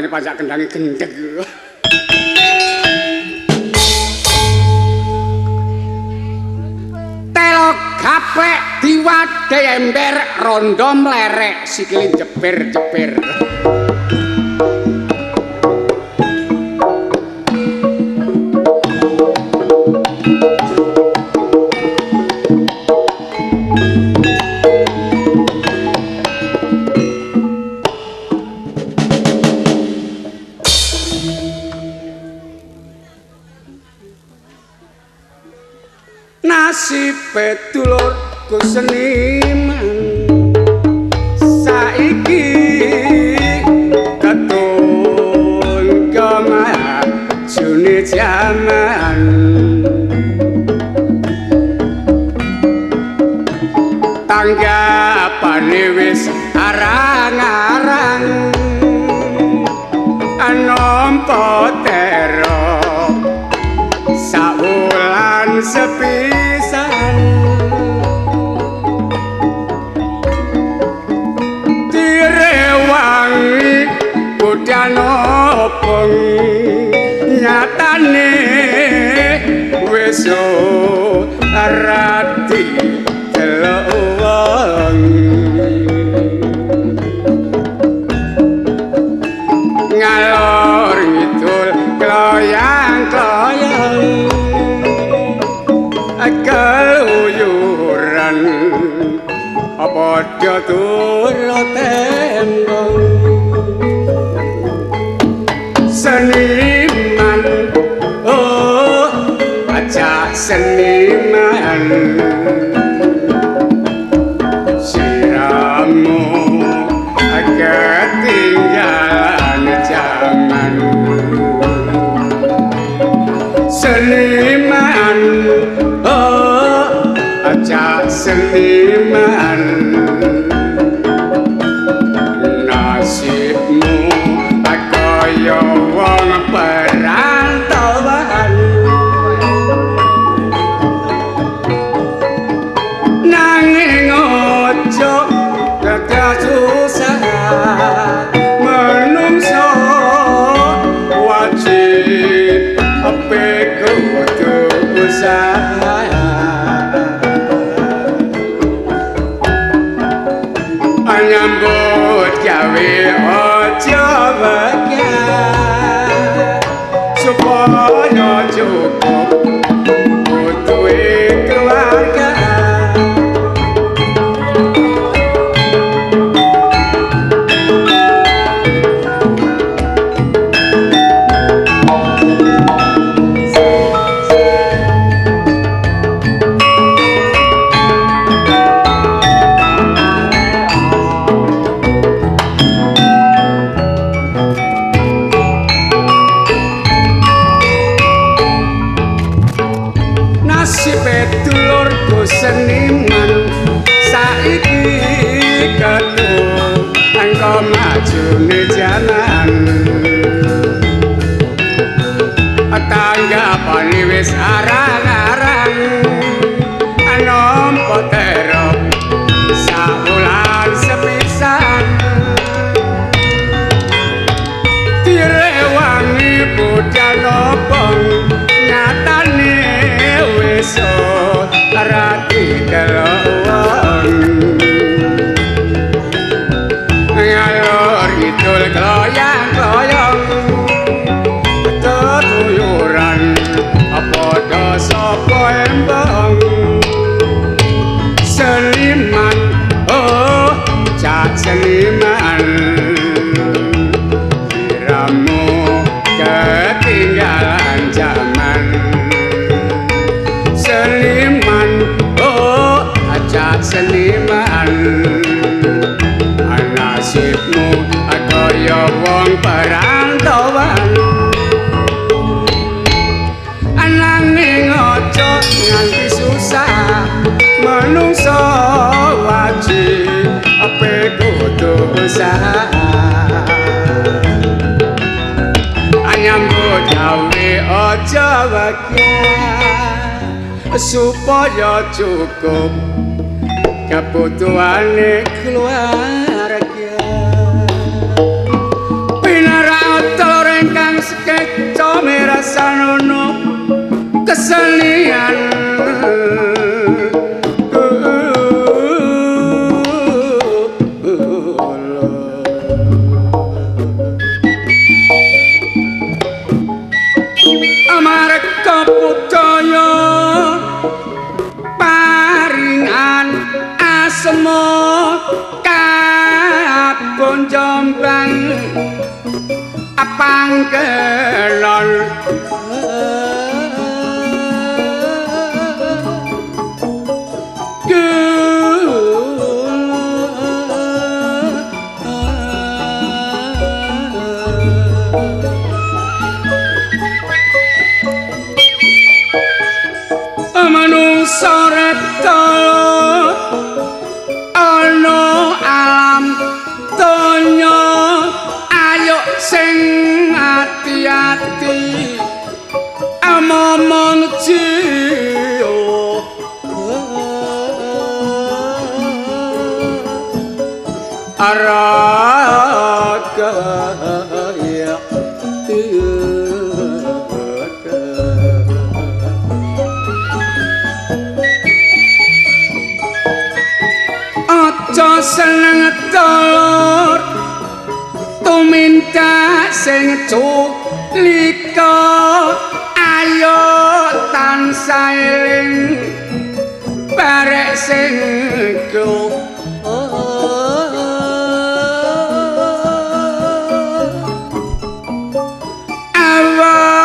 rupane pajak kendange gendeg. Telo gaplek diwade ember rondo mlerek sikile jeber-jeber. Nasibe dulurku seniman saiki katon kamajune jaman tanggapane wis arang-arang anompo tero saulan sepisan direwangi kudan opong nyatane wis rati delok wong ngalor ngidul kloyang-kloyang keluyuran padha turu tembung seniman oh aja seniman siramu ketinggalan zaman seniman oh aja seniman nasibmu kaya wong perantauan nanging ojo dadak susah menungso wajib kudu usaha nyambut gawe aja bakal supaya cukup butuhe keluarga seniman saiki ketemu engko majune jaman tanggapane wis arang-arang anompo tero saulan sepisan direwangi budal opong nyatane wis rati kelawang ngalor ngidul kloyang-kloyang tetuyuran padha sapa embang seniman oh cak seniman diramu ketinggalan zaman seniman oh ajak seniman nasibmu kaya wong perantauan nanging aja nganti susah menungso wajib kudu usaha nyambut gawe aja wakil supaya cukup kebutuhane keluarga pinara keco mirasanono kesenian amarga budaya paringan asma kabon jombang pangkelon manungsa reta ana alam donya ayo sing ati-ati amomong jiwa araga ya aja seneng telur tuminta sing culika ayo tansah eling barek sing go awas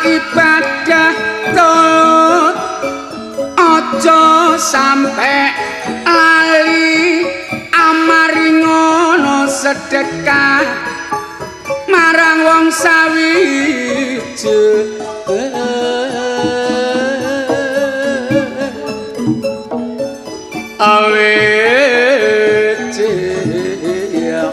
ibadah tolot aja sampe lali amaringono sedekah marang wong sawiji awece ya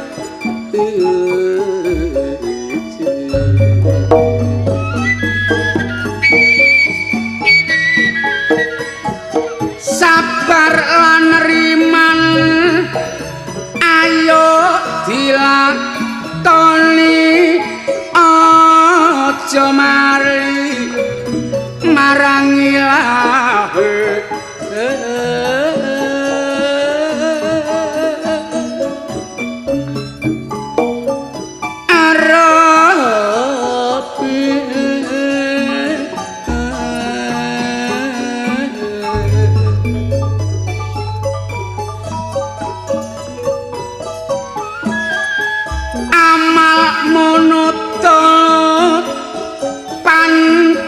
sabar lan riman ayo dilakoni aja mari marang ilahe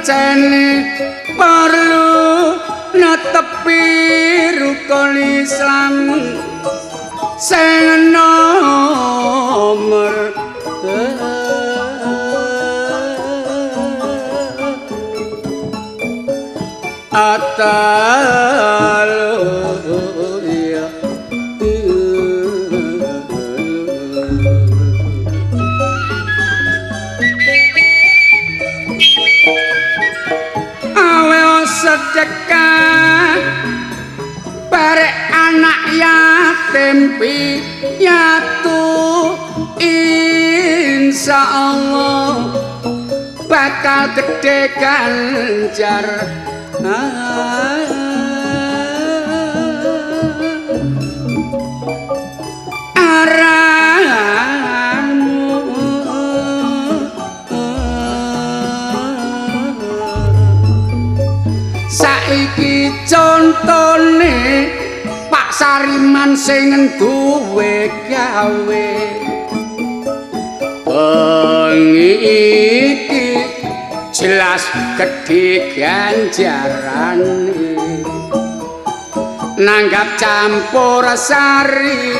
pancene perlu netepi rukun Islam sing nomor atal ya sedekah barek anak yatim piatu insyaallah bakal gede ganjar saiki contone Pak Sariman sing duwe gawe bengi iki jelas gedhe ganjarane nanggap campur sari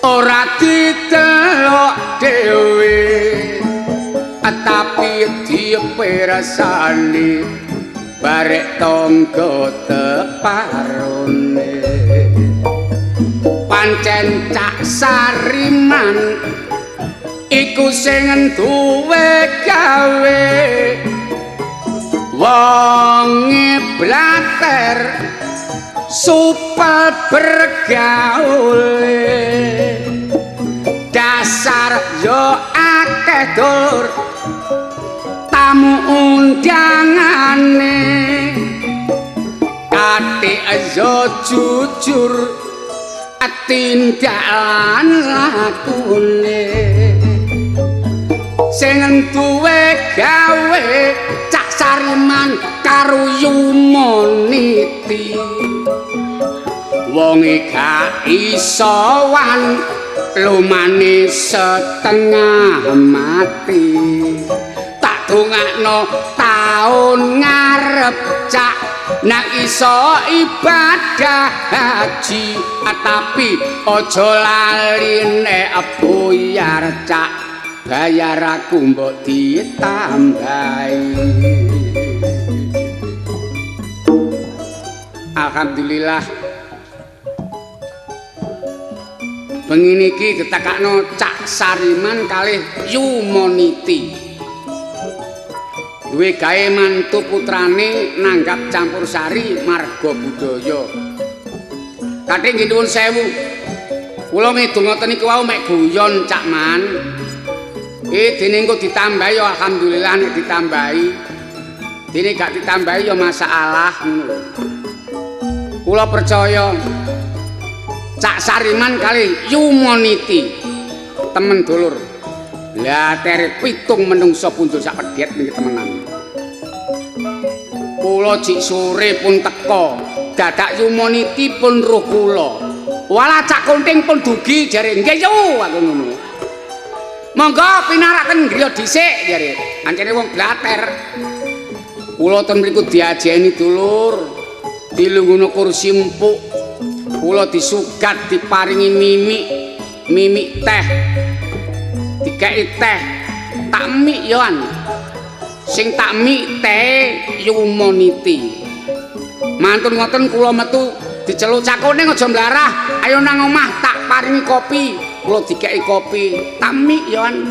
ora ditelok dhewe tapi dipersani barek tangga teparone pancen Cak Sariman iku sing duwe gawe wonge blater supel bergaule dasar yo akeh dulur tamu undangane kate aja jujur tindakan lakune sing duwe gawe Cak Sariman karo Yumoniti wonge gak iso wan lumane setengah mati tak dongakno taun ngarep Cak nak iso ibadah haji tapi ojo lali nek buyar Cak bayar aku mbok ditambahi. Alhamdulillah bengi niki ditekakno Cak Sariman kalih Yumoniti duwe gawe mantu putrane nanggap campur sari marga budaya. Kadhe nggih nuwun sewu. Kula ngedung ngoten niku wau mek guyon Cak Man. Dene engko ditambahi ya alhamdulillah nek ditambahi. Dene gak ditambahi ya masalah ngono. Kula percaya Cak Sariman kali Yumoniti temen dulur. Lah tere pitung menungso punjul sak pedet niki temenan. Kula jik sore pun teko, dadak Yumoniti pun ruh kula. Walah Cak Kunting pun dugi jare nggih yo aku ngono. Monggo pinaraken griya dhisik jare. Ancene wong blater. Kula ten mriku diajeni dulur, dilungguhno kursi empuk. Kula disugat diparingi mimik teh. Dikei teh tak mik yoan sing tak mik teh Yumoniti mantun ngoten kula metu diceluk Cak Kuning aja mlarah ayo nang omah tak paringi kopi kula dikei kopi tak mik yoan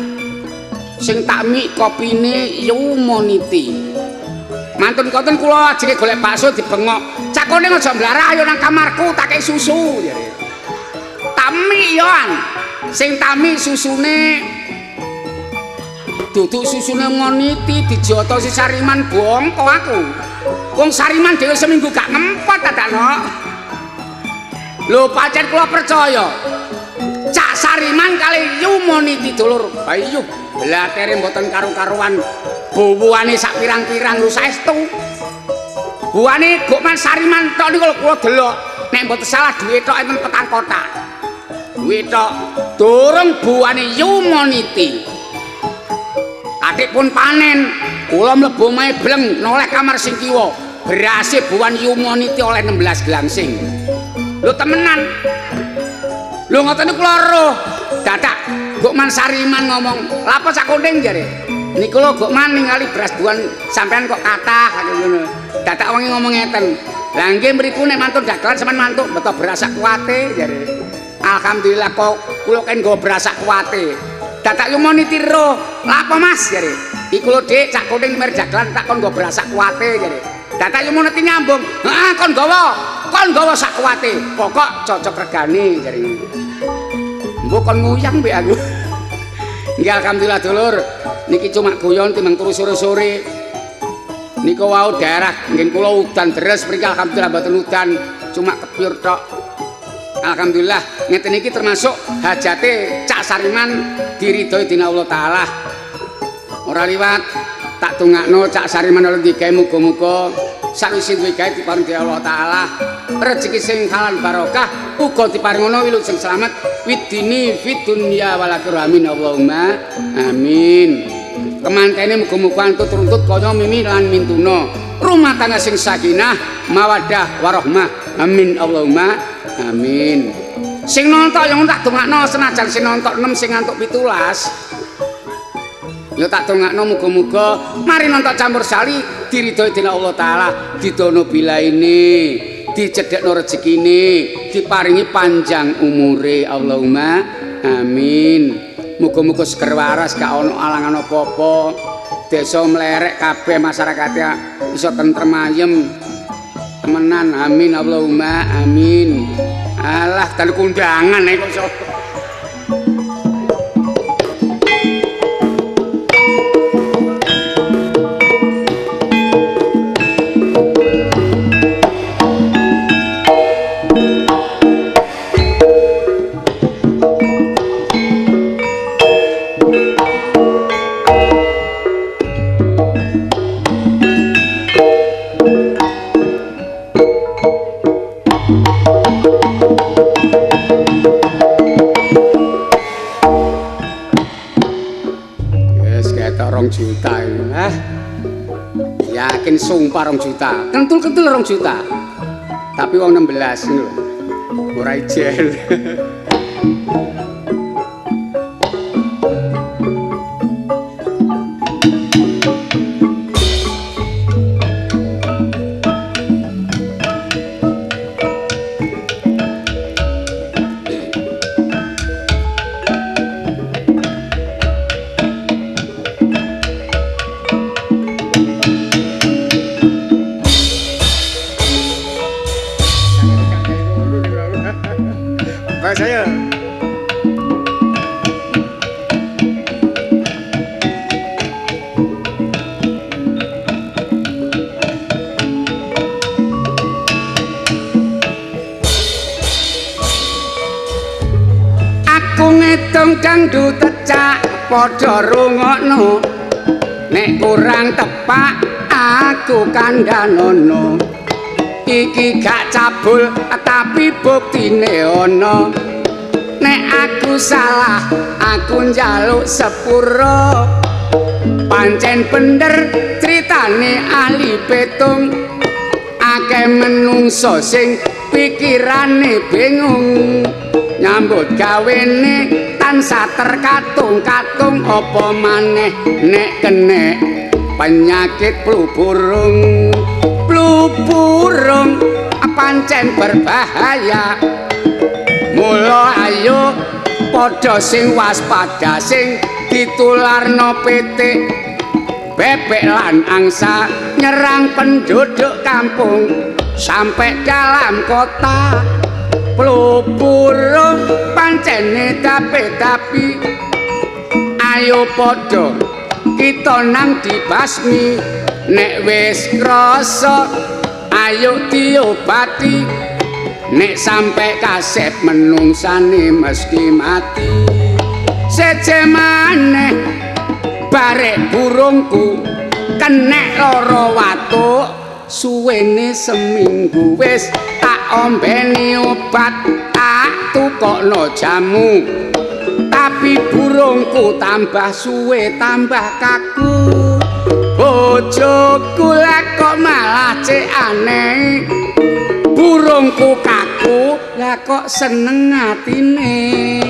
sing tak mik kopine Yumoniti mantun ngoten kula ajenge golek bakso dibengok Cak Kuning aja mlarah ayo nang kamarku tak kei susu tak mik yoan sing tak mik susune duduk susune Moniti dijotosi Sariman bongko aku. Wong Sariman dhewe seminggu gak ngempet dadakno. Lho pancen kula percaya. Cak Sariman kali Yumoniti dulur. Bayu blatere mboten karu-karuan. Buwane sak pirang-pirang lho saestu. Buwane Gokman Sariman tok niku kula delok. Nek mboten salah duwe tok enten petang kotak. Duwe tok durung buwane Yumoniti. Adik pun panen, kula mlebu mae bleng noleh kamar sing kiwa. Berase buwan Yumoniti oleh 16 glangsing. Lho temenan. Lho ngoten niku kula roh. Dadak Gokman Sariman ngomong, "Lha apa Cak Kuning jare?" Niku lho Gokman ningali beras buwan sampean kok kathah ngono. Dadak wengi ngomong ngeten. Lah nggih mriku nek mantun dagelan sampean mantuk beto beras sak kuwate jare. Alhamdulillah kok kula kan nggo beras sak kuwate. Dadak Yumoniti roh, "Lha apa Mas?" jare. "Iku lho Dik, Cak Kuning mer dagelan tak kon nggo beras sak kuwate" jare. Dadak Yumoniti nyambung, "Heeh, kon nggawa sak kuwate. Pokok cocok regane" jare. Mbok kon nguyang mbek aku. Nggih alhamdulillah dulur, niki cuma guyon timbang turu sore-sore. Niku wau daerah nggih kula udan deres mriki alhamdulillah mboten udan, cuma kebyur tok. Alhamdulillah ngeten iki termasuk hajate Cak Sariman diridhoi dening Allah taala. Ora liwat tak dongakno Cak Sariman oleh digawe muga-muga sakwise duwe gawe diparingi Allah taala rezeki sing halal barokah uga diparingono wilujeng slamet widini fid dunya wal akhirah amin Allahumma amin. Kemantene muga-muga antut runtut kaya mimi lan mintuna rumah tangga sing sakinah mawaddah warahmah amin Allahumma amin. Sing nonton yang tak dongakno senajan sing nonton 6 sing ngantuk 17 ya tak dongakno muga-muga mari nonton campur sari diridhoi dening Allah taala didono bilaine dicedhekno rezekine diparingi panjang umure Allahumma amin. Muga-muga seger waras gak ono alangan apa-apa desa mlerek kabeh masyarakatnya iso tentrem ayem temenan amin Allahumma amin. Alah dan kundangan kok iso juta ini yakin sumpah 2 juta kentul-kentul 2 juta tapi wong 16 ini ora ijen saya aku ngitung dangdut tecak padha rungokno nek kurang tepak aku kandhanono iki gak cabul tapi buktine ana nek aku salah aku njaluk sepuro pancen bener critane ahli petung akeh menungso sing pikirane bingung nyambut gawene tansah terkatung-katung apa maneh nek kene penyakit flu burung pancen berbahaya mula ayo padha sing waspada sing ditularno pitik bebek lan angsa nyerang penduduk kampung sampai dalam kota flu burung pancen tapi ayo padha kita nang dibasmi nek wis krasa ayo diobati nek sampai kaset menungsane meski mati seje maneh barek burungku kenek lara watuk suwene seminggu wis tak ombeni obat tak tukokno jamu tapi burungku tambah suwe tambah kaku bojoku lah kok malah cek aneh burungku kaku lah kok seneng atine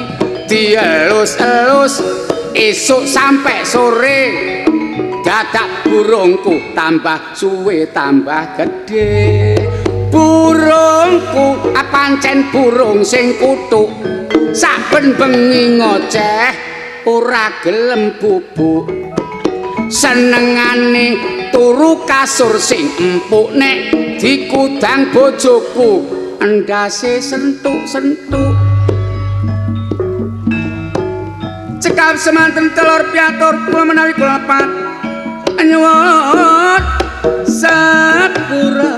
dielus-elus esuk sampai sore dadak burungku tambah suwe tambah gede burungku pancen burung sing kutuk saben bengi ngoceh ora gelem bubuk senengane turu kasur sing empuk nek dikudang bojoku endase sentuk-sentuk cekap semanten telur piatur kula menawi kula pat nyuwun sepura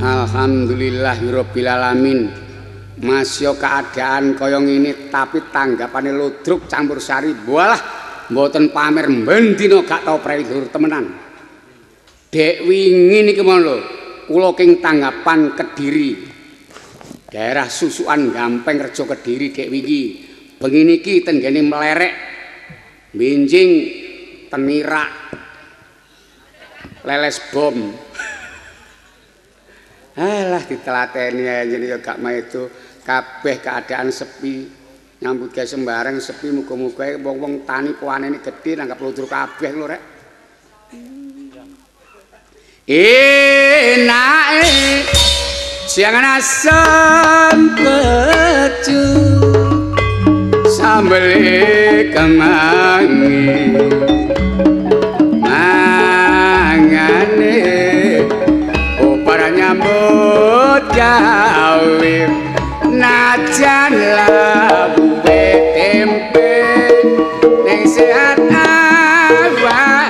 Alhamdulillahirabbil alamin. Masya keadaan kaya ngene tapi tanggapane ludruk campur sari. Walah mboten pamer mbendina gak tau praidur temenan. Dek wingi niki mon lho, kula king tanggapan Kediri. Daerah Susukan Gampeng Rejo Kediri dek wingi. Bengi niki tenggene mlerek benjing tenirak leles bom. Alah ditelateni aja ya gak mah itu kabeh keadaan sepi nyambut gawe sembarang sepi muga-muga wong-wong tani puanene gedhe nanggap ludruk kabeh lho rek enake jangan asam kecu sambel kemangi mangane upara nyambut gawe najan labuhe tempe ning sehat awake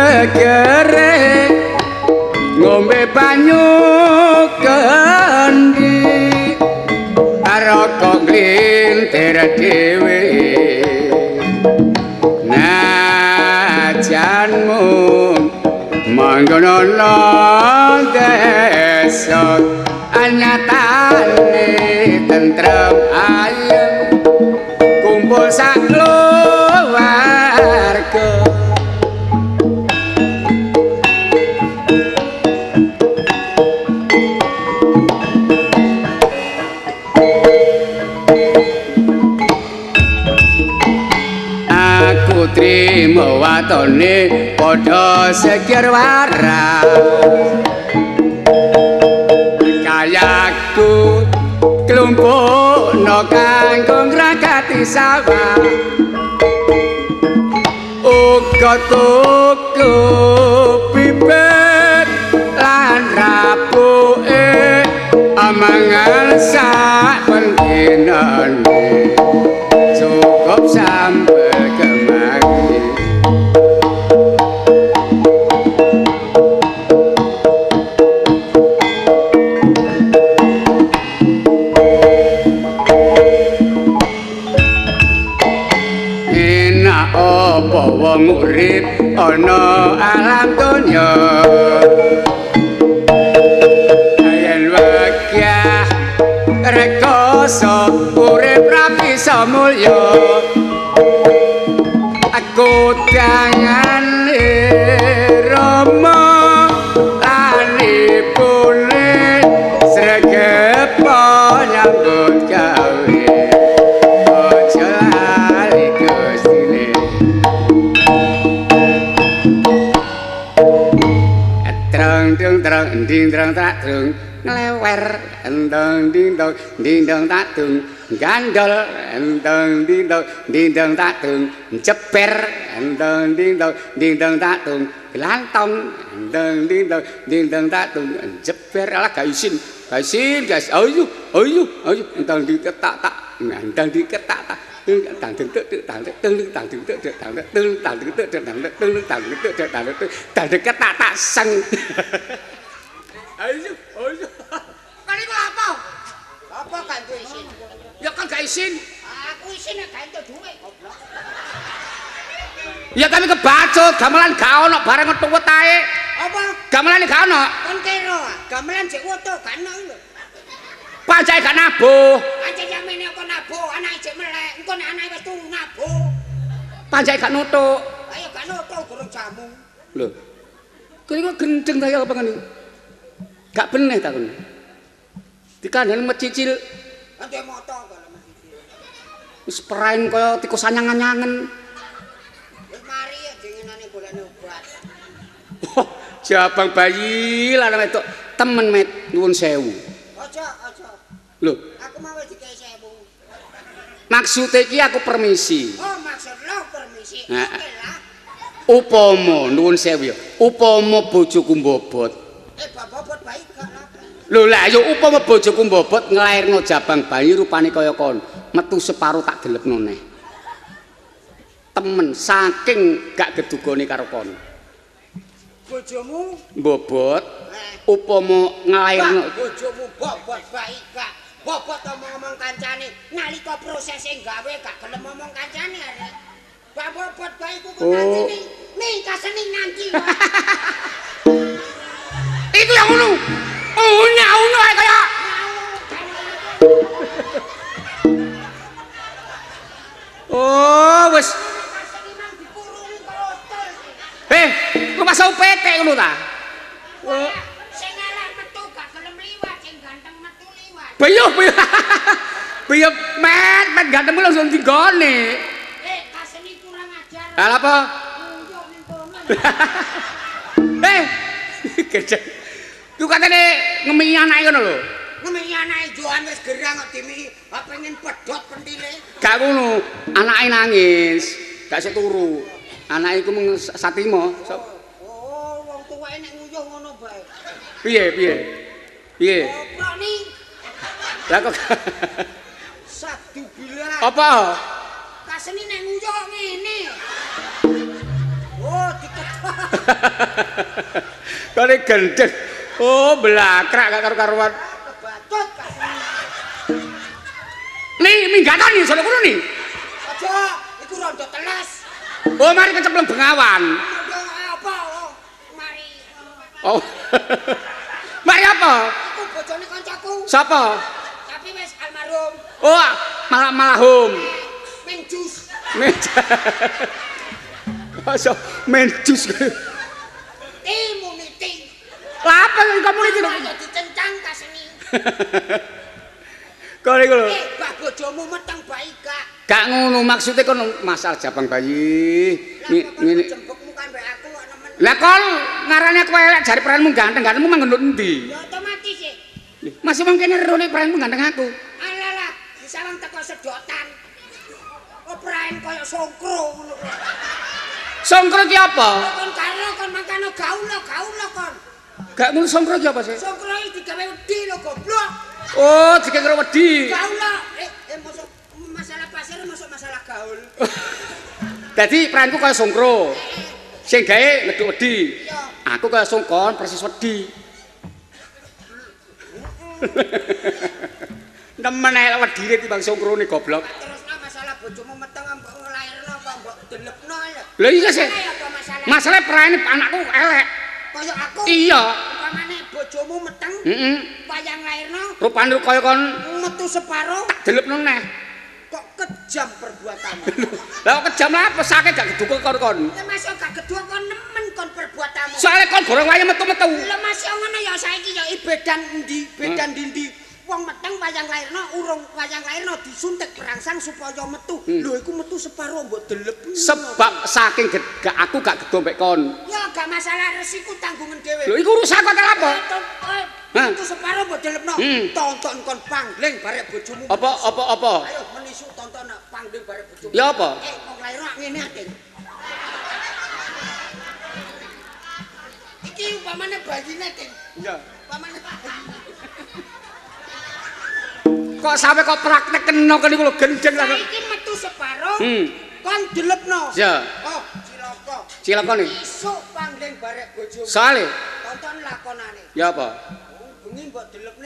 segere ngombe banyu kendi karo kok glintir dhewe najanmu manggono desa anyatane tentrem ayem kumpul sak keluarga trimo watone padha sekir waras kayaku klumpukno kanggo ngrakati sawah uga tuku bibit lan rapuke amangan sak penginane cukup sampai wong urip ana alam donya yen wakyah rekoso urip rapi samulya aku tangan Rama lan ibune sregepo nyambut gawe aja lali Gustine treng ding treng tak treng nglewer endang ding dong tak tung gandol endang ding dong tak tung jeber endang ding dong tak tung glantong endang ding dong tak tung jeber ala gak isin guys ayo endang ding ketak tak endang ding ketak tak tak sang ayo kan iku apa gak entuk isin ya kan gak isin aku isin gak entuk dhuwit goblok ya kami kebacut gamelan gak ono bareng metu ae apa gamelan gak ono kon kira gamelan jek foto gak ono lho pancake gak nabuh pancake jamene kok nabuh anake jek melek engko nek anake wis turu nabuh pancake gak nutuk ayo gak nutuk durung jamu lho kene kok gendeng ta ya apa ngene gak bener ta kon dikandel mecicil ande moto kok mecicil wis prain kaya tikus anyang-anyangen wis mari ya jenenane golekne obat jabang bayi lanang wedok temen met nuwun sewu aja lho aku mau dikei sewu maksude iki aku permisi oh maksud lo permisi oke lah upama nuwun sewu ya upama bojoku mbobot bobot bayi gak apa lho lah ya upama bojoku mbobot nglairno jabang bayi rupane kaya kon metu separo tak delepno neh temen saking gak gedugane karo kon bojomu mbobot upama nglairno bojomu bobot bayi gak bobot ngomong kancane nalika prosese gawe gak gelem ngomong kancane arek gak bobot bayi ku kancane ning kaseni nangki itu yang unu kaya oh wis lu pasau PT ngono ta sing elek metu gak gelem liwat sing ganteng metu liwat beyuh Piye met gantengmu langsung digone. Kaseni kurang ajar. Lah apa? Nunjuk ning kono. Gede. Ku katene ngemi anake ngono lho. Ngemi anake Johan wis gerang kok dimiki pengen pedhot pentile. Gak ngono, anake nangis, gak sik turu. Anake iku mung Satima. Oh, wong tuweke nek nguyuh ngono bae. Piye? Prani. Lah kok Sadu bilah. apa? Kaseni nek nguyuh ngene. Oh, diketok. Kone gendeng. Oh, blakrak gak karu-karuan. Kebatut kaseni. Nih, minggatoni sono kono nih. Aja, iku rondo teles. Oh, mari kecemplung bengawan. Apa? Mari. Oh. Mari apa? Iku bojone kancaku. Sapa? Tapi wis almarhum. Oh, malahum. Menjus. Masa menjus. Immunity. Lah apa yang kamu iki? Ayo dicencang kaseni. Kok iku lho. Mbah bojomu meteng bayi gak. Gak ngono maksudnya kon masalah jabang bayi. Ngene. Jembukmu kan mbek aku kok nemen. Lah kon ngarane aku elek jare peranmu ganteng-gantengmu manggon endi? Ya otomatis sih. Masih mungkin ero nek peranmu ganteng aku. Alalah, disawang teko sedotan. Operaen koyo songkro ngono. Songkro ki apa? Kon karo kon mangkano gaul kon. Gak ngono songkro ki apa sih? Songkro iki digawe wedi lho goblok. Oh, dikira wedi. Gaul. Masuk masalah pasir masuk masalah gaul. Dadi peranku kaya songkro. Sing gawe ngeduk wedi. Iya. Aku kaya songkon persis wedi. Nemen elek wedine timbang songkrone goblok. Terusna masalah bojomu meteng mbok nglairno apa mbok delepno ya. Lha iya sih. Apa masalah? Masalah perane anakku elek. Kaya aku. Iya. Upamane bojomu meteng. Heeh. Wayang lairno Rupane kaya kon metu separo delepno neh. kok kejam perbuatanmu. Lah kok kejam apa sakit gak geduk karo kon. Lah masuk gak kedua kon nemen kon perbuatanmu. Soale kon gorong wayang metu-metu. Lah masih ngono ya saiki ya bedan endi, bedan dindi. Wong meteng wayang lairno urung wayang lairno disuntik perangsang supaya metu. Lho iku metu separo mbok delep. Sebab saking gak aku gak gedo mbek kon. Ya gak masalah resiku tanggungan dhewe. Lho iku urusan kok apa? Metu separo mbok delepno. Tonton kon pangling barek bojomu. Apa? Ayo menisu tonton pangling barek bojomu. Ya apa? Wong lairno ngene ake. Iki upamane bayine, Ting. Iya. Upamane Kok sampe kok praktekno kene lho gendeng lah. saiki metu separo. Kon delepno. Ya. Oh, cilaka. Cilaka nih. Isuk pangling barek bojomu. Soale Tonton lakonane. ya apa? Bengi mbok delepne.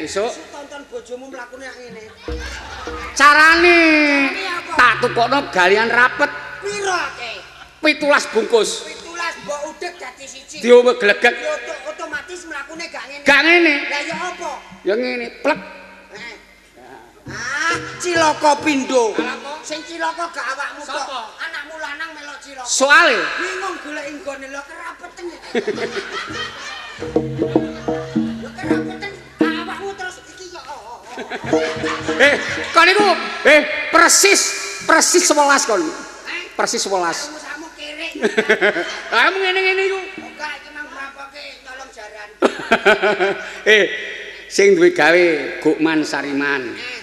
Isuk. Isuk tonton bojomu mlakune kaya ngene. Carane apa? tak tukokno galian rapet Piro akeh? 17 bungkus. 17 mbok udek dadi siji. Diowe glegek. Ya otomatis mlakune gak ngene. Gak ngene. Lah ya apa? Ya ngene, plek. Cilaka pindho. Sing cilaka gak awakmu kok. Sapa? Anakmu lanang melok cilaka. Soale Bingung golek nggone lho kerapeten. Lho kerapeten awakmu terus iki ya. kon niku persis 11 kon. Persis 11. Kamu kere. Kamu ngene-ngene iku. Enggak iki mang merapoke nyolong jaran. Sing duwe gawe Gukman Sariman.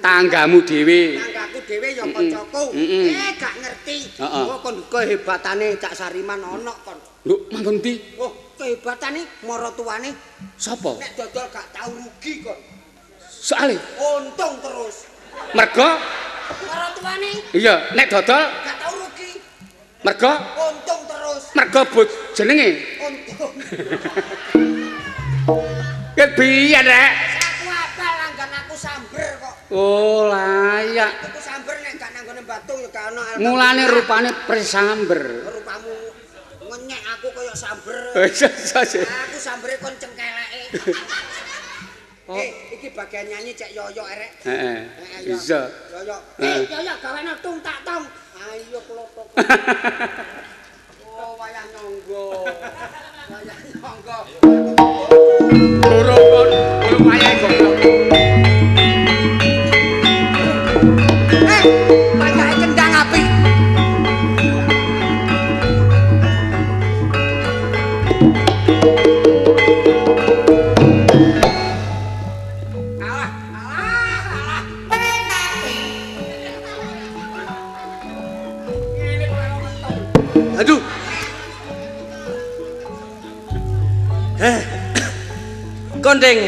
Tanggamu dhewe. Tanggaku dhewe ya kancaku. Gak ngerti. Oh kon kehebatane Cak Sariman ana kon. Lho, manggon ndi? Oh, kehebatane maratuwane Sapa? nek dodol gak tau rugi kon. Soale Untung terus. mergo Maratuwane iya, nek dodol gak tau rugi. mergo Untung terus. mergo jenenge. Untung. Ket piye, Rek? Aku apa langgan aku samber kok. Oh, layak. Aku samber nek gak nanggone batu ya gak ono. Mulane rupane presamber. Rupamu ngenyek aku kaya samber. Aku sambere kon cengkeleke. Iki bagian nyanyi cek yoyo erek. Heeh. Bisa. Yoyo. Yoyo gawene tung tak tong. Ayo klothok. Oh, wayah nyonggo. Wayah nyonggo. Loro kon, loro wayahe goblok. Aduh. Kondeng.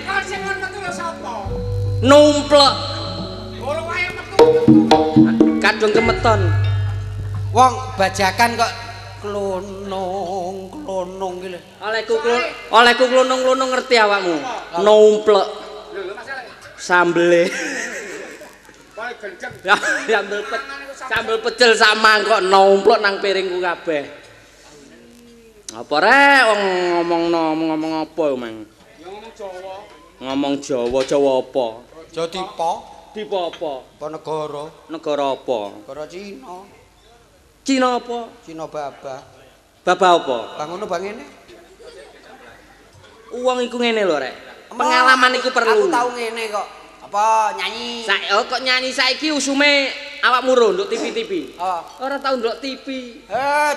Kon sing kon metu lho sapa? Numplek. Ora wae metu. Kadung kemeton. Wong bajakan kok klonong ki lho. Olehku klonong-klonong ngerti awakmu. Numplek. Lho masalah. Sambele. Wae gendeng. Sambel pecel sama kok numplek nang piringku kabeh. Apa rek wong ngomong apa, Mang? Ya ngomong Jawa. Ngomong Jawa apa? Jawa Dipa. Dipa apa? Apa negara? Negara apa? Negara Cina. Cina apa? Cina babah. Babah apa? Bang ngono bang ngene. Uang iku ngene lho, Rek. Pengalaman iku perlu. Aku tau ngene kok. Apa nyanyi? Kok nyanyi saiki usume awakmu ro nduk TV-TV. Oh. Ora tau ndelok TV.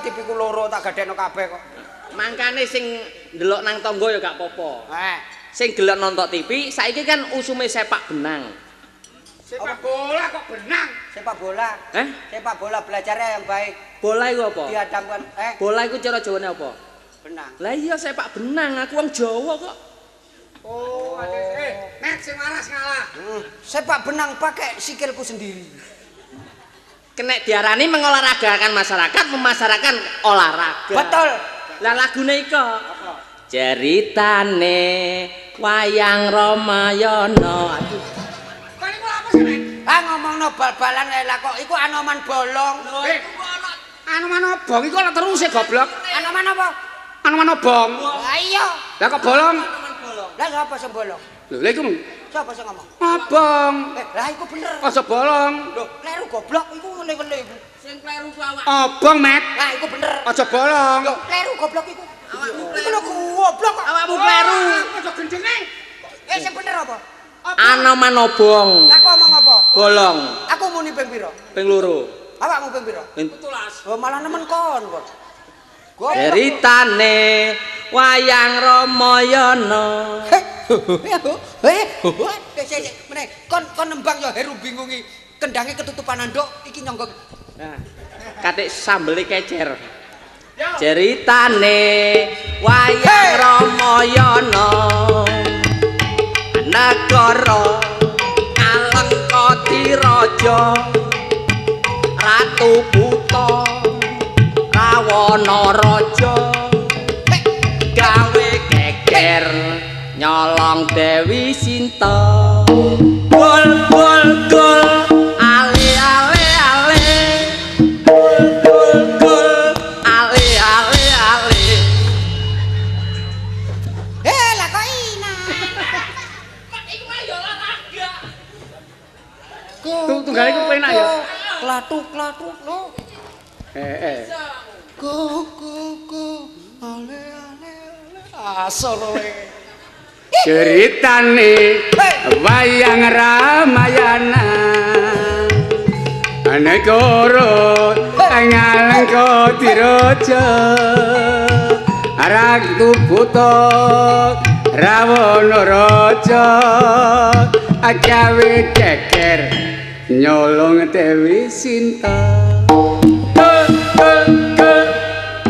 TV ku loro tak gadekno kabeh kok. Mangkane sing ndelok nang tangga ya gak apa-apa. Sing gelek nonton TV saiki kan usume sepak benang. Sepak bola kok benang. Sepak bola. Sepak bola belajarnya yang baik. Bola iku apa? Diadamkan Bola iku cara Jawane apa? benang. Lah iya sepak benang, aku wong Jawa kok. Oh, nek sing waras ngalah. Sepak benang pakai sikilku sendiri. Kenek diarani mengolahragakan masyarakat, memasarakan olahraga. Betul. Lah lagune iko. Ceritane wayang Ramayana. Aduh. Kok niku apa sih, Nek? Ngomongno bal-balan lah kok iku Anoman bolong. Anoman obong iku ora terus goblok. Anoman apa? Anoman obong. Lah iya. Lah kok bolong? Lah sapa sing bolong? Lho, lha iku Sapa sing ngomong? obong. Lah iku bener. Aja bolong. Lho, kleru goblok iku ngene-ngene iku. Sing kleru ku awak. Obong, Met. Lah iku bener. Aja bolong. Lho, kleru goblok iku. Iku lho goblok kok. Awakmu kleru. Aja gendenge. Sing bener apa? Anoman obong. Lah kok ngomong apa? Bolong. Aku muni ping pira? Ping loro. Awakmu ping pira? Ping Oh, malah nemen kon kok. Goblok. ceritane wayang Ramayana. Meneh kon nembang ya heru bingungi. Kendange ketutupan anduk iki nyonggok. Nah, katik sambele kecer. Ceritane wayang Ramayana. Negara Alengkoti raja Ratu Buta Rawana raja gawe geger nyolong Dewi Sinta. Gol gol gol ale ale ale gol gol gol ale ale ale. Lah kok ina. Iku mah yo olahraga. Tunggal iku penak ya. Klatuk no. Go ale ale asore. Ceritane wayang Ramayana. Negara Alengkoti raja Ratu Buta Rawana raja gawe geger nyolong Dewi Sinta.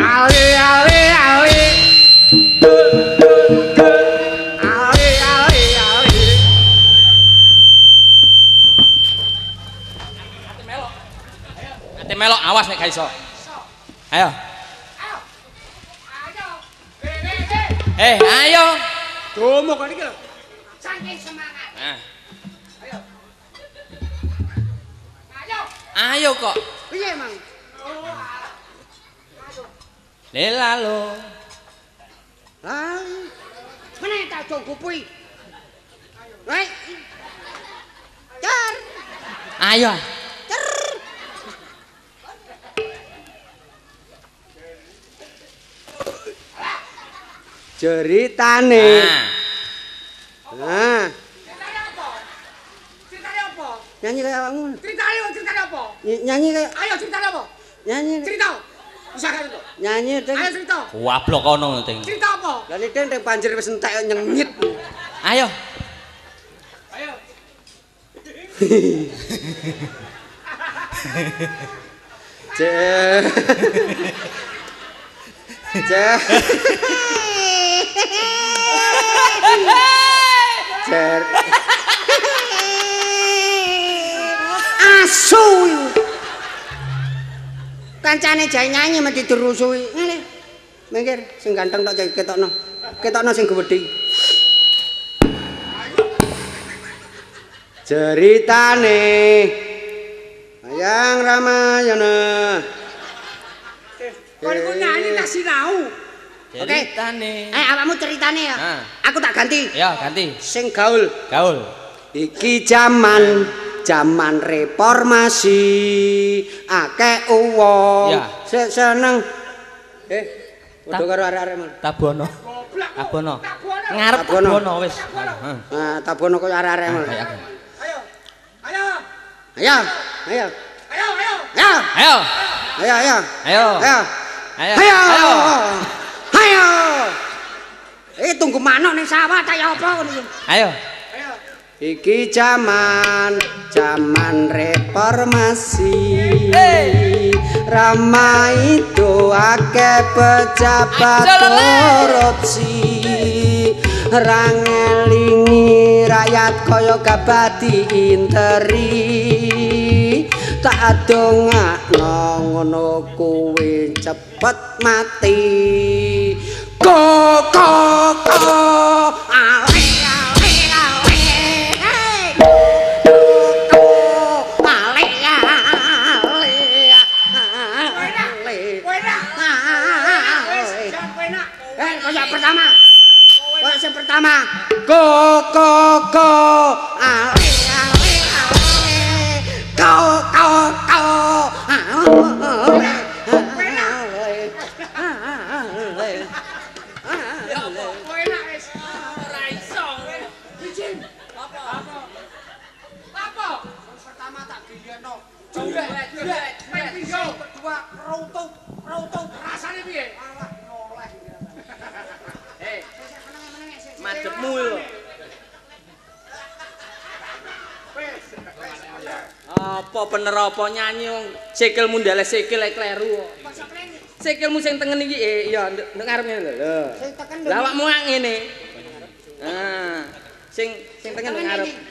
Ale ale ale ale ale ale. Ate melok awas nek gak iso. Ayo. Ayo. Domo kan iki lho. Saking semangat. Nah. Ayo. Ayo kok. Piye, Mang? Lela lo. Lali. Meneh tak cukupi. Hei. Jar. Ayo. Jar. Ceritane. Nah. Ceritane apa? Nyanyi kayak awakmu. Ceritane apa? Nyanyi kayak Ayo ceritane apa? nyanyi. Cerita. Bisa kan itu? Nyanyi deng. Ayo cerita. Wablok kono ting. Cerita apa? Lah nek deng panjer wis entek nyengit. Ayo. Jer. Asu. Kancane jae nyanyi mesti dirusui. Ngene. Minggir, sing ganteng tok ketokno. Ketokno sing gedhi. Ceritane Hayang Ramayana. Kon iku nyanyi tak sinau. Ceritane. Awakmu ceritane ya. Nah. Aku tak ganti. Ya, ganti. Sing gaul. Gaul. Iki zaman reformasi akeh wong seneng padha karo arek-arek men Tabono. Tabono. Ngarep Tabono wis. Nah, Tabono koyo arek-arek men. Ayo. Ayo. Ayo. Ayo. Ayo. Ayo. Ayo. Ayo. Ayo. Ayo. Ayo. Ayo. Ayo. Tunggu manuk ning sawah ta ya apa ngono iki? Ayo. Iki zaman reformasi. Ramai itu akeh pejabat korupsi. Rangelingi rakyat kaya gabati interi. Tak dongakno ngono kuwi cepet mati. Ko yang pertama go pertama tak giliano kedua rautuh rasane piye madepmu lho. Apa bener apa nyanyi wong sikilmu ndales sikil kleru. Sikilmu sing tengen iki ya ndek ngarep ngene lho. Lah awakmu ngene. Nah, sing tengen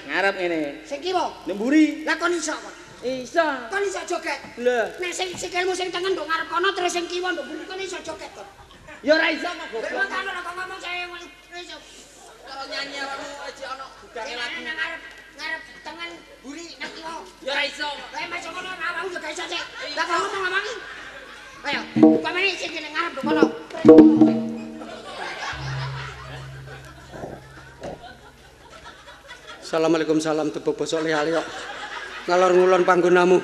ngarep ngene. sing kiwa Nemburi. lah kon iso kok Iso. kon iso joget Lho. nek sing sikilmu sing tengen nduk ngarep kono terus sing kiwa nduk mburi kon iso joget kok Ya ora iso kok goblok. Lha kok ngomong saya iso Kalau nyanyi awakmu aja ana gudange lagu. ngarep tengen buri nek kiwa Ya ora iso. lah masuk kono awakmu juga iso sik lah kok ngomong iki ayo upamane sing nek ngarep nduk kono Assalamualaikum salam tebuk bosok liya-liya ngalor ngulon panggonamu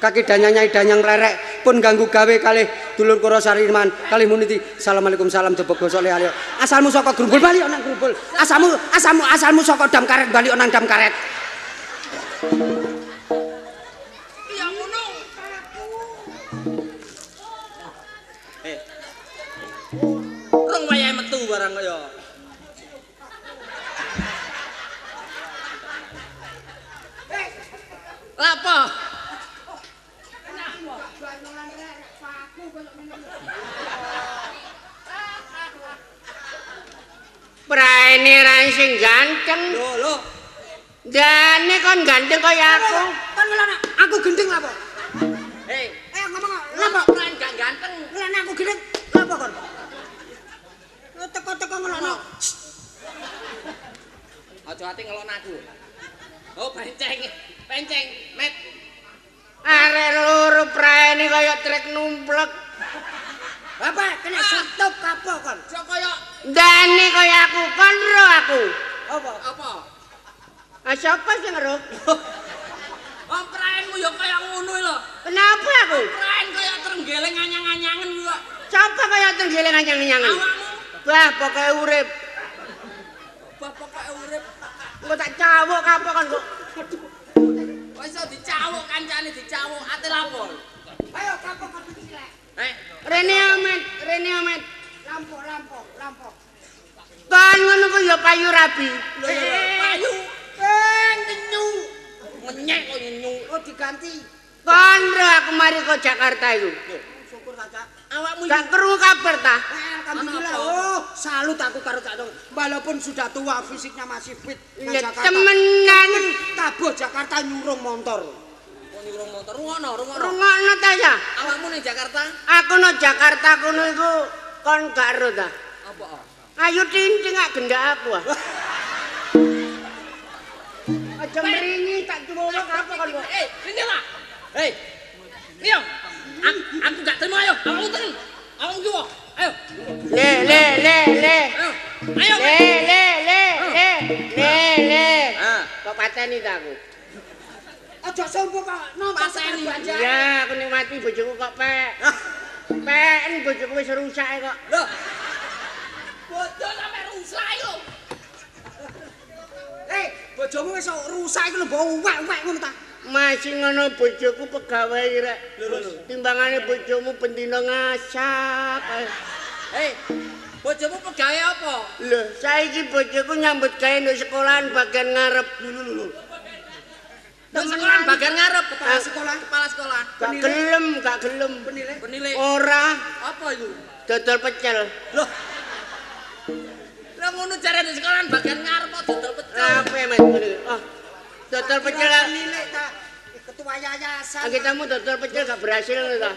kaki danyang danyang rerek pun ganggu gawe kalih dulur kura Sariman kalih Muniti Assalamualaikum salam tebuk bosok liya-liya asalmu saka grumbul bali nang grumbul asalmu saka dam karet bali nang dam karet Ya ngono. Rong wayahe metu barang kaya. Lapa? Praene ra sing ganteng Lho. jane kon ganteng kaya aku kon ngelono aku gendeng apa Hei, ngomong lapa praen gak ganteng? ngelono aku gendeng apa kon teko-teko ngelono Aja ati ngelon aku. Oh, penceng, met. arek loro praene kaya trek numplek apa kena stop kapok kon Sok kaya dane kaya aku kon ro aku apa? siapa sing ro Oh, praenmu ya kaya ngono lho. kenapa aku Praen kaya trenggeleng anyang-anyangen kok. siapa kaya tergeleng anyang-anyangan Awakmu wah pokoke urip bapak urip. engko tak cawuk kapok kon kok Kok iso dicawuk kancane dicawuk ate lapo? ayo kapok kon cilik Rene Ahmed lampo kan ngono ku ya payu rabi Payu ngenyu ngenyek kok nyenyu. oh diganti Kandha aku mari ke Jakarta iku. Syukur ta, Cak. Awakmu Gak krungu kabar ta? Alhamdulillah. Oh, salut aku karo Cak Dong. Walaupun sudah tua fisiknya masih fit. Nang Ya Jakarta. temenan. Tabuh Jakarta nyurung motor. nyurung motor rungokno. Rungokno ta ya? Awakmu ning Jakarta? Aku nang Jakarta kono iku kon gak ero ta? Apa? Ayo tinting gak gendak aku ah. Aja mringi tak coba apa kon kok. Ini lah. Hei. Ayo. Aku gak terima ayo. Awakmu ten. Awakmu ki wae. Ayo. Le. Ayo. Ayo. Le. Ah. Kok pateni ta aku? Aja sombong Pak. Nampak Paseni. aja. Iya, aku nikmati bojoku kok pek. Peken bojoku wis rusak kok. Loh. Bodoh sampe rusak yo. Bojomu wis rusak iku lho mbok uwek-uwek ngono ta. Masih ngono bojoku pegawai rek. Timbangane bojomu bendina ngasak. Hei. Bojomu pegawe apa? Lho, saiki bojoku nyambut gawe nduk sekolahan bagian ngarep. Nang sekolah bagian ngarep kepala sekolah. Gak gelem. Penilai. Ora Apa iku? dodol pecel. Loh. Lah ngono carane sekolahan bagian ngarep kok dodol pecel. Apa Mas ngene? Oh. Dodol pecel. Nilai ta. Ketua yayasan. Kita dodol pecel gak berhasil ngono ta?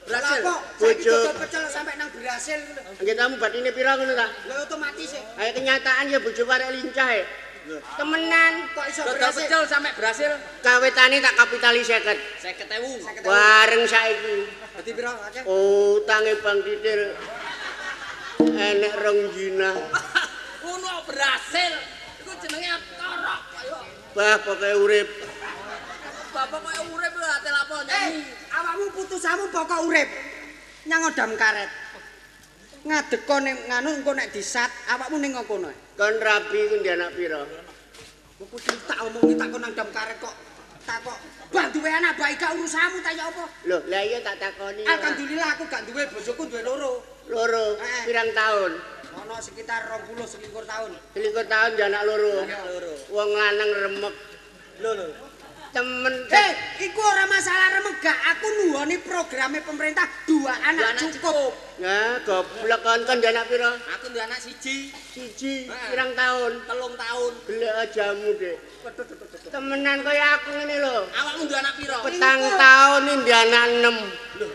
Berhasil. Lah kok Bojo. dodol pecel sampai nang berhasil ngono. Kita batine pira ngono ta? Lah otomatis e. Ayo kenyataan ya bojoku arek lincah e. Temenan Kok iso Dodol berhasil? pecel sampai berhasil. kawetane tak kapitali 50. 50.000. Bareng saiki. Dadi pira akeh? Utange Bang Titir enek 2 juta. Ngono berhasil. Iku jenenge torok ayo. Bah pokoke urip. Bapak koyo urip lho ate lapo nyanyi. Awakmu putusamu pokok urip. Nyang odam karet. Ngadeko ning nganu engko nek disat awakmu ning kono. Kon rabi ku ndi anak pira? Kok tak omongi tak kon nang dam karet kok. Tak kok bantu wae anak baik gak urusanmu ta ya apa? Loh, lah iya tak takoni. Alhamdulillah aku gak duwe bojoku duwe loro. Loro, pirang tahun? Ono sekitar 21 tahun. 21 tahun di anak loro. Wong lanang remek. Lho. Temen. Iku ora masalah remek gak aku nuwoni programe pemerintah 2 anak cukup. Ya, goblok kon di anak pira? Aku duwe anak siji. Siji, pirang tahun? 3 tahun. Gelek ajamu, Dek. Temenan kaya aku ngene lho. Awakmu duwe anak pira? 4 tahun ini di anak 6.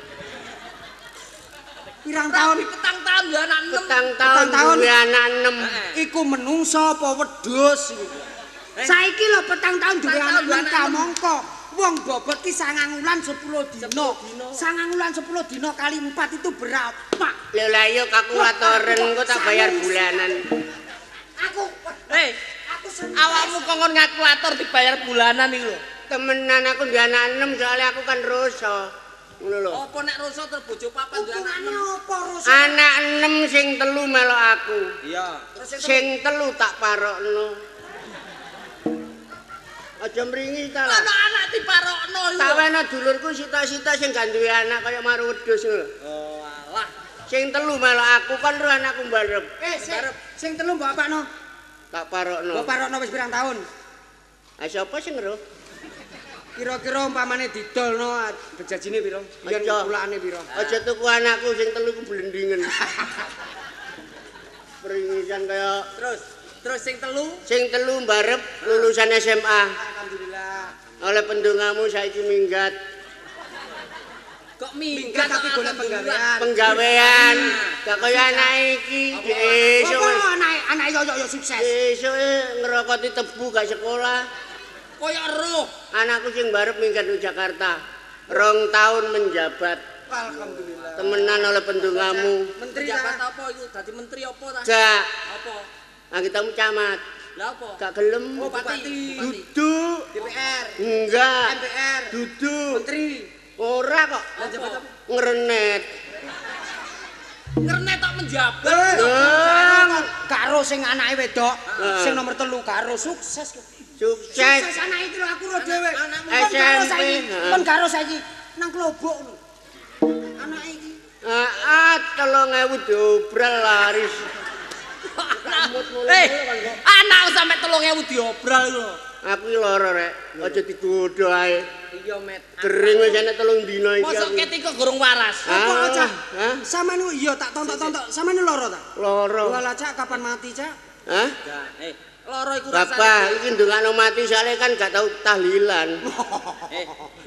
Pirang tahun? 4 tahun duwe anak 6. 4 tahun duwe anak 6. Iku menungso apa wedhus iki? Saiki lho 4 tahun duwe anak 6 kamangka. Wong bobot ki 9 wulan 10 dina. 9 wulan 10 dina kali 4 itu berapa? Lho lah iya kalkulatoren kok tak bayar bulanan. Aku Aku awakmu kongkon kalkulator dibayar bulanan iki lho. Temenan aku di anak 6 soalnya aku kan roso. Ngono lho. Apa nek roso terus bojo papan duwe anak hubungane 6? apa Ros? Anak 6 sing 3 melok aku. Iya. Sing 3 tak parokno. Aja mringi ta lah. Anak diparokno iku. Tak wena dulurku sita-sita sing gak duwe anak kaya maru wedhus ngono. Oh, alah. Sing 3 melok aku kan ro anakku mbarep. Sing telu mbok apakno? Tak parokno. Mbok parokno wis pirang tahun? Ah sapa sing ro? Kira-kira umpamane didolno bejajine pira? Yen Aja. kulakane pira? Aja tuku anakku sing 3 ku blendingen. Peringisan kaya Terus sing telu sing 3 mbarep lulusan SMA. Alhamdulillah. Oleh pendongamu saiki minggat kok minggat tapi golek penggawean. penggawean. Gak kaya anak iki. Esuk Apa anak yo sukses. esuk ngerokoti tebu gak sekolah. Koyo roh. Anakku sing mbarep minggat di Jakarta. 2 tahun menjabat. Alhamdulillah. Temenan oleh pendongamu. Menteri Jabat apa iku? Dadi menteri apa ta? Gak. Apa? Kita camat. Lah apa? Gak gelem. Oh, bupati. Duduk. DPR, Enggak. MPR, Duduk. menteri. Ora kok. Jabat apa? Ngerenet. Ngernet tok menjabat. Karo sing anake wedok, sing nomor 3 karo sukses. Sukses. Sukses anake iki lho aku ro dhewe. SMP. Kon karo saiki nang klobok lho. Anake iki. 3.000 diobral laris. Anak sampe 3.000 diobral lho. Aku iki lara rek. Aja digodho ae. Iya, Met. Gering wis enek 3 dina iki. Mosok ket iku gorong waras. Apa Cak? Hah? Sampeyan iya tak tontok-tontok. Sampeyan lara ta? Loro. Walah Cak kapan mati Cak? Hah? Nah, loro iku Bapak, iki ndongakno mati soalnya kan gak tau tahlilan.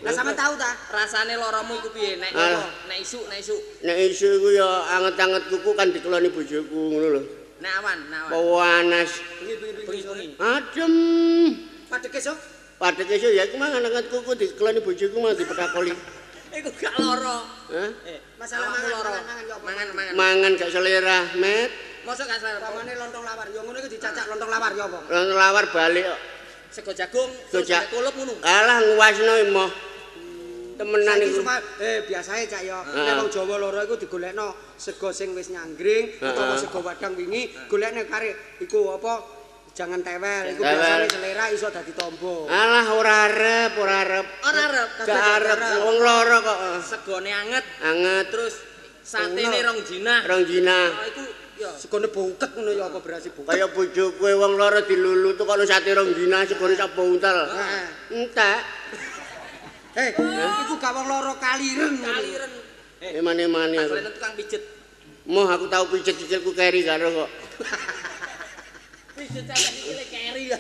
Lah sampeyan tahu ta? Rasane loromu iku piye? Nek nek isuk. Nek isu iku ya anget-anget kuku kan dikeloni bojoku ngono lho. Nek awan. Panas. Bengi-bengi. Adem. Padeke sok. Padahal isu ya iku mangan anget kuku dikeloni bojoku mah dipetakoli. Iku gak loro. Hah? Masalah Awakmu mangan loro. mangan yo. Mangan. Mangan gak selera, Met. Mosok gak selera. Pamane lontong lawar. Yo ngono iku dicacak lontong lawar yo apa? Lawar balik kok. Sego jagung, Sego kulup ngono. Alah nguwasno emoh. Temenan Saiki iku. cuma biasae Cak yo. Nek wong Jawa loro iku digolekno sego sing wis nyanggring utawa sego wadang wingi golekne kare iku apa? Jangan tewel, iku biasane selera iso dadi tombo. Alah ora arep. Ora arep. Gak arep wong loro kok. Segone anget, Anget terus satene rong jinah. rong dina. Iku ya Segone buket ngono ya apa berasi buket. Kaya bojoku wong loro dilulu tuh kalau sate rong dina segone sak buntel. Entek. Iku gak wong loro kaliren. kaliren. Emane-emane aku. Asline tukang pijet. Moh aku tau pijet-pijetku keri karo kok. Pijet sampe iki keri ya.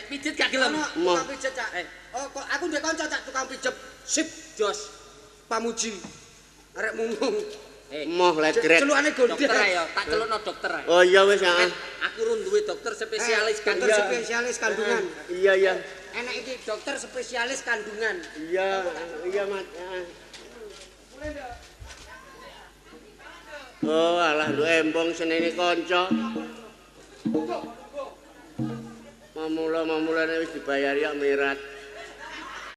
Pijet gak gelem. Tukang pijet Cak. Oh kok aku ndek kanca Cak tukang pijet. Sip Jos. pamuji. Arek munggung. Moh legrek. Celukane gondel. Dokter ae ya, tak celukno dokter ae. Oh iya wis heeh. Aku ru duwe dokter spesialis dokter spesialis kandungan. Iya. Enak iki dokter spesialis kandungan. Iya Mat. Oh alah lu embong senene kanca. Mamula-mamulane wis dibayari ya mirat.